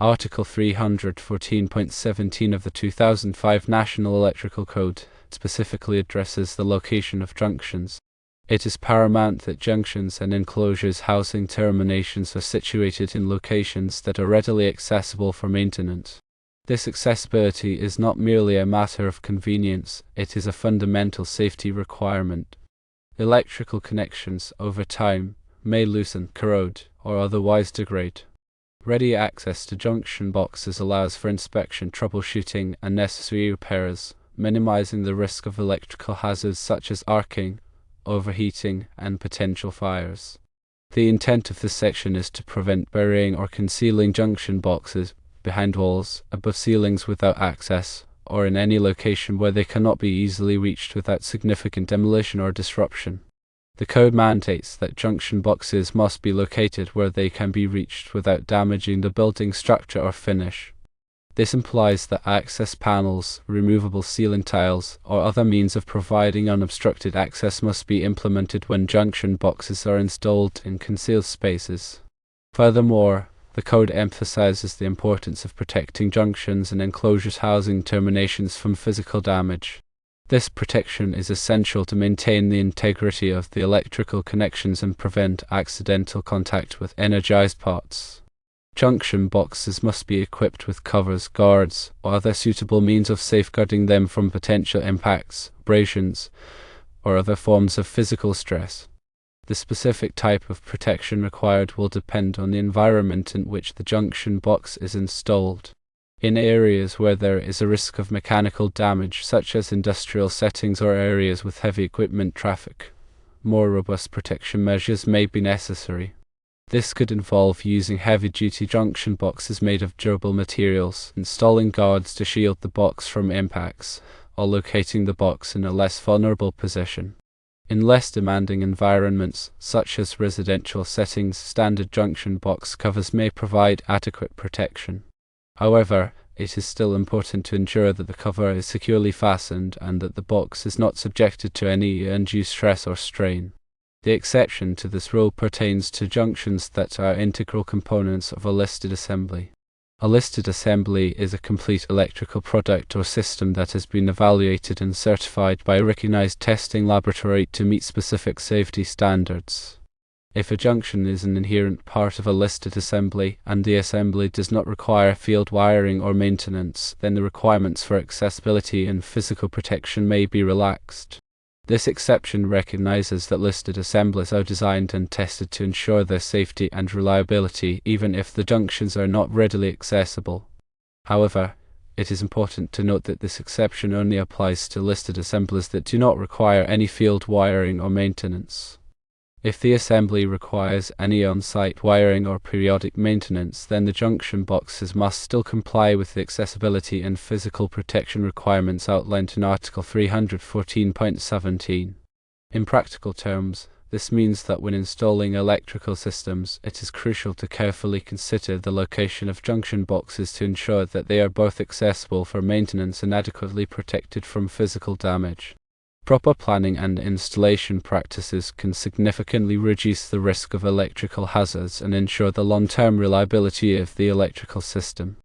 Article 314.17 of the 2005 National Electrical Code specifically addresses the location of junctions. It is paramount that junctions and enclosures housing terminations are situated in locations that are readily accessible for maintenance. This accessibility is not merely a matter of convenience, it is a fundamental safety requirement. Electrical connections, over time, may loosen, corrode, or otherwise degrade. Ready access to junction boxes allows for inspection, troubleshooting, and necessary repairs, minimizing the risk of electrical hazards such as arcing, overheating, and potential fires. The intent of this section is to prevent burying or concealing junction boxes behind walls, above ceilings without access, or in any location where they cannot be easily reached without significant demolition or disruption. The code mandates that junction boxes must be located where they can be reached without damaging the building structure or finish. This implies that access panels, removable ceiling tiles, or other means of providing unobstructed access must be implemented when junction boxes are installed in concealed spaces. Furthermore, the code emphasizes the importance of protecting junctions and enclosures housing terminations from physical damage. This protection is essential to maintain the integrity of the electrical connections and prevent accidental contact with energized parts. Junction boxes must be equipped with covers, guards, or other suitable means of safeguarding them from potential impacts, abrasions, or other forms of physical stress. The specific type of protection required will depend on the environment in which the junction box is installed. In areas where there is a risk of mechanical damage, such as industrial settings or areas with heavy equipment traffic, more robust protection measures may be necessary. This could involve using heavy-duty junction boxes made of durable materials, installing guards to shield the box from impacts, or locating the box in a less vulnerable position. In less demanding environments, such as residential settings, standard junction box covers may provide adequate protection. However, it is still important to ensure that the cover is securely fastened and that the box is not subjected to any undue stress or strain. The exception to this rule pertains to junctions that are integral components of a listed assembly. A listed assembly is a complete electrical product or system that has been evaluated and certified by a recognized testing laboratory to meet specific safety standards. If a junction is an inherent part of a listed assembly, and the assembly does not require field wiring or maintenance, then the requirements for accessibility and physical protection may be relaxed. This exception recognizes that listed assemblies are designed and tested to ensure their safety and reliability, even if the junctions are not readily accessible. However, it is important to note that this exception only applies to listed assemblies that do not require any field wiring or maintenance. If the assembly requires any on-site wiring or periodic maintenance, then the junction boxes must still comply with the accessibility and physical protection requirements outlined in Article 314.17. In practical terms, this means that when installing electrical systems, it is crucial to carefully consider the location of junction boxes to ensure that they are both accessible for maintenance and adequately protected from physical damage. Proper planning and installation practices can significantly reduce the risk of electrical hazards and ensure the long-term reliability of the electrical system.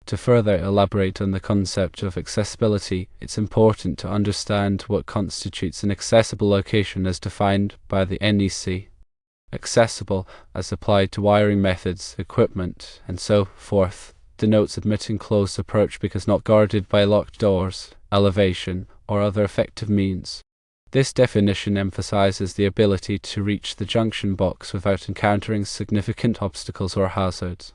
To further elaborate on the concept of accessibility, it's important to understand what constitutes an accessible location as defined by the NEC. Accessible, as applied to wiring methods, equipment, and so forth, denotes admitting closed approach because not guarded by locked doors, elevation, or other effective means. This definition emphasizes the ability to reach the junction box without encountering significant obstacles or hazards.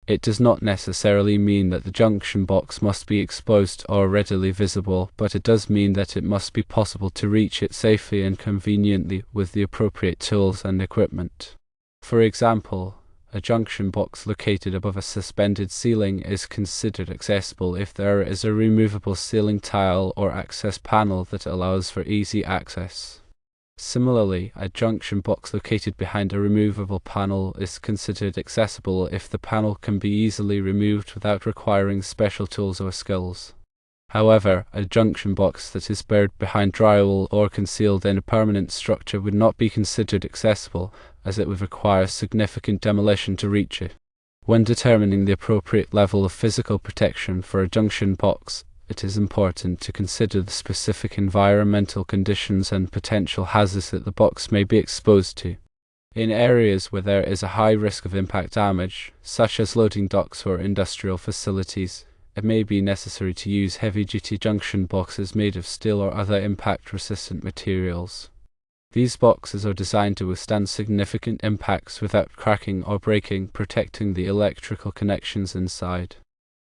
It does not necessarily mean that the junction box must be exposed or readily visible, but it does mean that it must be possible to reach it safely and conveniently with the appropriate tools and equipment. For example, a junction box located above a suspended ceiling is considered accessible if there is a removable ceiling tile or access panel that allows for easy access. Similarly, a junction box located behind a removable panel is considered accessible if the panel can be easily removed without requiring special tools or skills. However, a junction box that is buried behind drywall or concealed in a permanent structure would not be considered accessible, as it would require significant demolition to reach it. When determining the appropriate level of physical protection for a junction box, it is important to consider the specific environmental conditions and potential hazards that the box may be exposed to. In areas where there is a high risk of impact damage, such as loading docks or industrial facilities, it may be necessary to use heavy-duty junction boxes made of steel or other impact-resistant materials. These boxes are designed to withstand significant impacts without cracking or breaking, protecting the electrical connections inside.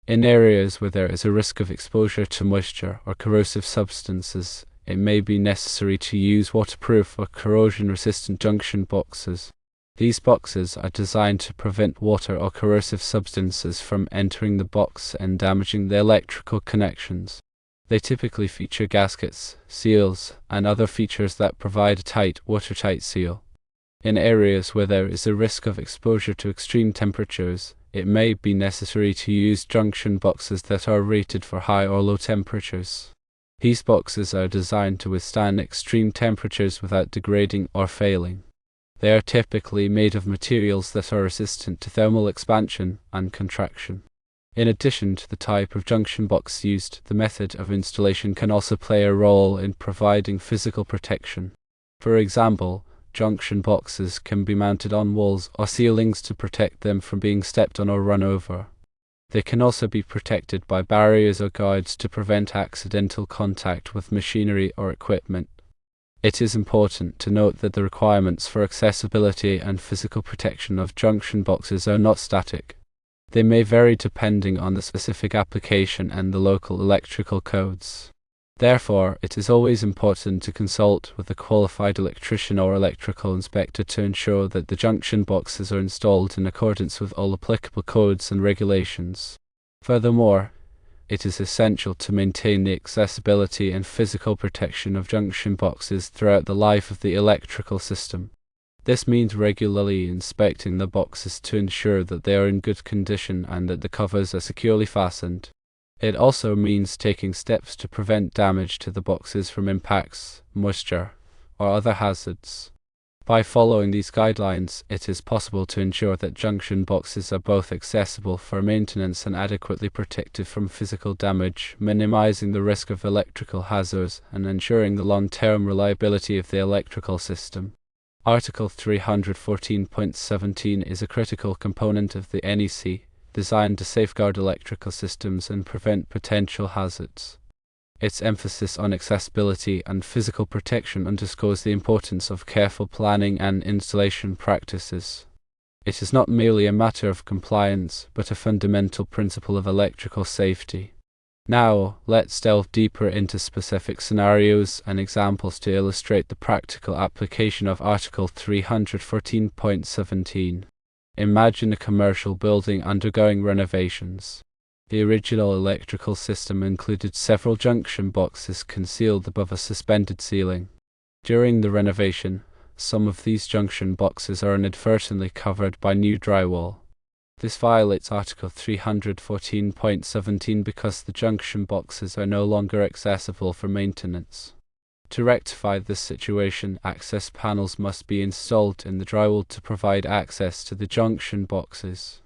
In areas where there is a risk of exposure to moisture or corrosive substances, it may be necessary to use waterproof or corrosion-resistant junction boxes. These boxes are designed to prevent water or corrosive substances from entering the box and damaging the electrical connections. They typically feature gaskets, seals, and other features that provide a tight, watertight seal. In areas where there is a risk of exposure to extreme temperatures, it may be necessary to use junction boxes that are rated for high or low temperatures. These boxes are designed to withstand extreme temperatures without degrading or failing. They are typically made of materials that are resistant to thermal expansion and contraction. In addition to the type of junction box used, the method of installation can also play a role in providing physical protection. For example, junction boxes can be mounted on walls or ceilings to protect them from being stepped on or run over. They can also be protected by barriers or guards to prevent accidental contact with machinery or equipment. It is important to note that the requirements for accessibility and physical protection of junction boxes are not static. They may vary depending on the specific application and the local electrical codes. Therefore, it is always important to consult with a qualified electrician or electrical inspector to ensure that the junction boxes are installed in accordance with all applicable codes and regulations. Furthermore, it is essential to maintain the accessibility and physical protection of junction boxes throughout the life of the electrical system. This means regularly inspecting the boxes to ensure that they are in good condition and that the covers are securely fastened. It also means taking steps to prevent damage to the boxes from impacts, moisture, or other hazards. By following these guidelines, it is possible to ensure that junction boxes are both accessible for maintenance and adequately protected from physical damage, minimizing the risk of electrical hazards and ensuring the long-term reliability of the electrical system. Article 314.17 is a critical component of the NEC, designed to safeguard electrical systems and prevent potential hazards. Its emphasis on accessibility and physical protection underscores the importance of careful planning and installation practices. It is not merely a matter of compliance, but a fundamental principle of electrical safety. Now, let's delve deeper into specific scenarios and examples to illustrate the practical application of Article 314.17. Imagine a commercial building undergoing renovations. The original electrical system included several junction boxes concealed above a suspended ceiling. During the renovation, some of these junction boxes are inadvertently covered by new drywall. This violates Article 314.17 because the junction boxes are no longer accessible for maintenance. To rectify this situation, access panels must be installed in the drywall to provide access to the junction boxes.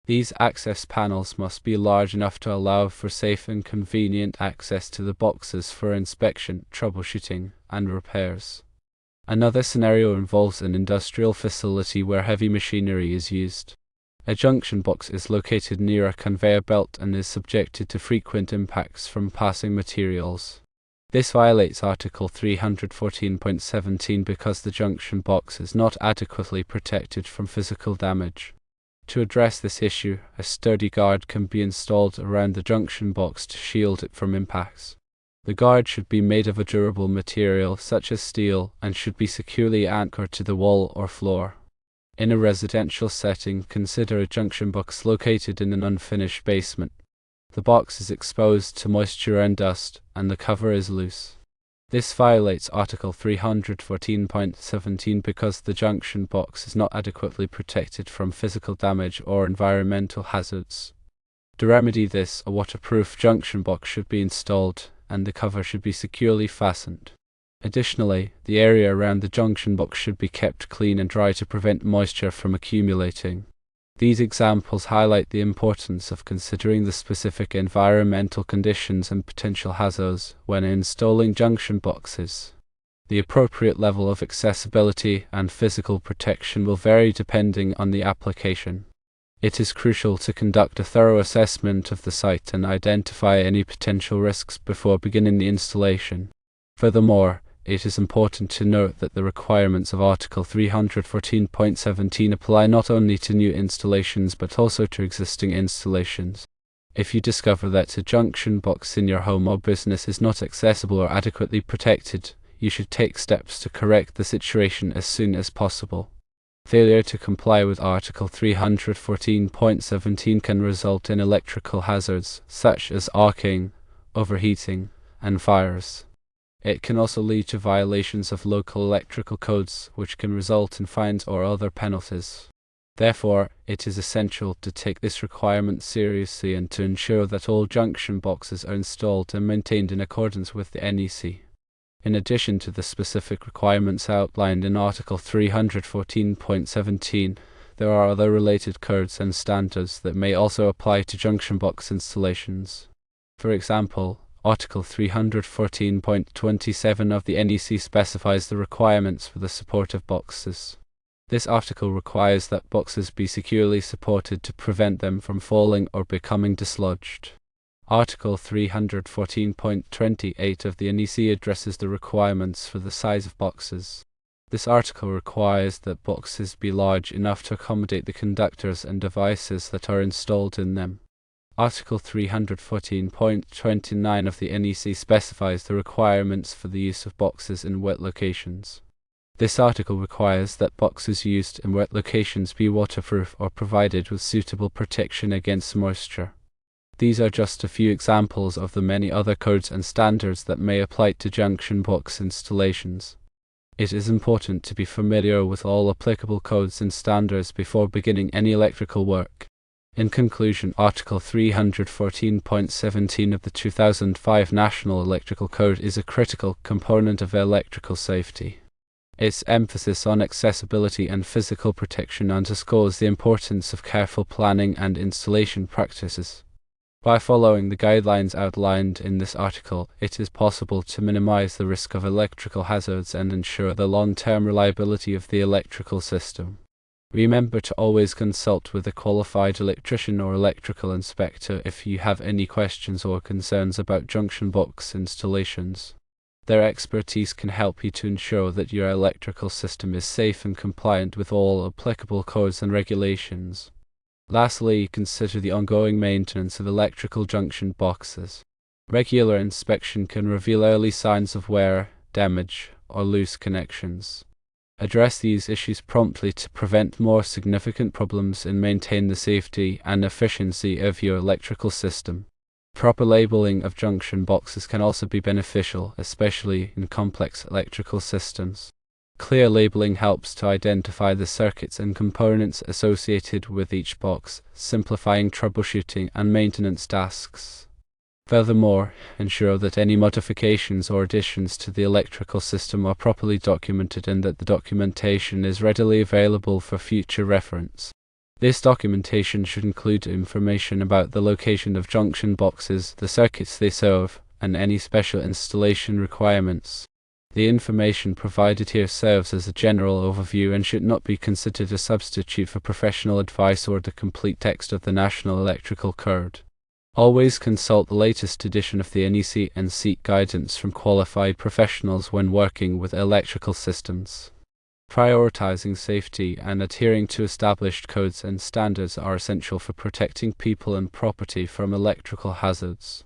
These access panels must be large enough to allow for safe and convenient access to the boxes for inspection, troubleshooting, and repairs. Another scenario involves an industrial facility where heavy machinery is used. A junction box is located near a conveyor belt and is subjected to frequent impacts from passing materials. This violates Article 314.17 because the junction box is not adequately protected from physical damage. To address this issue, a sturdy guard can be installed around the junction box to shield it from impacts. The guard should be made of a durable material such as steel and should be securely anchored to the wall or floor. In a residential setting, consider a junction box located in an unfinished basement. The box is exposed to moisture and dust, and the cover is loose. This violates Article 314.17 because the junction box is not adequately protected from physical damage or environmental hazards. To remedy this, a waterproof junction box should be installed, and the cover should be securely fastened. Additionally, the area around the junction box should be kept clean and dry to prevent moisture from accumulating. These examples highlight the importance of considering the specific environmental conditions and potential hazards when installing junction boxes. The appropriate level of accessibility and physical protection will vary depending on the application. It is crucial to conduct a thorough assessment of the site and identify any potential risks before beginning the installation. Furthermore, it is important to note that the requirements of Article 314.17 apply not only to new installations but also to existing installations. If you discover that a junction box in your home or business is not accessible or adequately protected, you should take steps to correct the situation as soon as possible. Failure to comply with Article 314.17 can result in electrical hazards such as arcing, overheating, and fires. It can also lead to violations of local electrical codes, which can result in fines or other penalties. Therefore, it is essential to take this requirement seriously and to ensure that all junction boxes are installed and maintained in accordance with the NEC. In addition to the specific requirements outlined in Article 314.17, there are other related codes and standards that may also apply to junction box installations. For example, Article 314.27 of the NEC specifies the requirements for the support of boxes. This article requires that boxes be securely supported to prevent them from falling or becoming dislodged. Article 314.28 of the NEC addresses the requirements for the size of boxes. This article requires that boxes be large enough to accommodate the conductors and devices that are installed in them. Article 314.29 of the NEC specifies the requirements for the use of boxes in wet locations. This article requires that boxes used in wet locations be waterproof or provided with suitable protection against moisture. These are just a few examples of the many other codes and standards that may apply to junction box installations. It is important to be familiar with all applicable codes and standards before beginning any electrical work. In conclusion, Article 314.17 of the 2005 National Electrical Code is a critical component of electrical safety. Its emphasis on accessibility and physical protection underscores the importance of careful planning and installation practices. By following the guidelines outlined in this article, it is possible to minimize the risk of electrical hazards and ensure the long-term reliability of the electrical system. Remember to always consult with a qualified electrician or electrical inspector if you have any questions or concerns about junction box installations. Their expertise can help you to ensure that your electrical system is safe and compliant with all applicable codes and regulations. Lastly, consider the ongoing maintenance of electrical junction boxes. Regular inspection can reveal early signs of wear, damage, or loose connections. Address these issues promptly to prevent more significant problems and maintain the safety and efficiency of your electrical system. Proper labeling of junction boxes can also be beneficial, especially in complex electrical systems. Clear labeling helps to identify the circuits and components associated with each box, simplifying troubleshooting and maintenance tasks. Furthermore, ensure that any modifications or additions to the electrical system are properly documented and that the documentation is readily available for future reference. This documentation should include information about the location of junction boxes, the circuits they serve, and any special installation requirements. The information provided here serves as a general overview and should not be considered a substitute for professional advice or the complete text of the National Electrical Code. Always consult the latest edition of the NEC and seek guidance from qualified professionals when working with electrical systems. Prioritizing safety and adhering to established codes and standards are essential for protecting people and property from electrical hazards.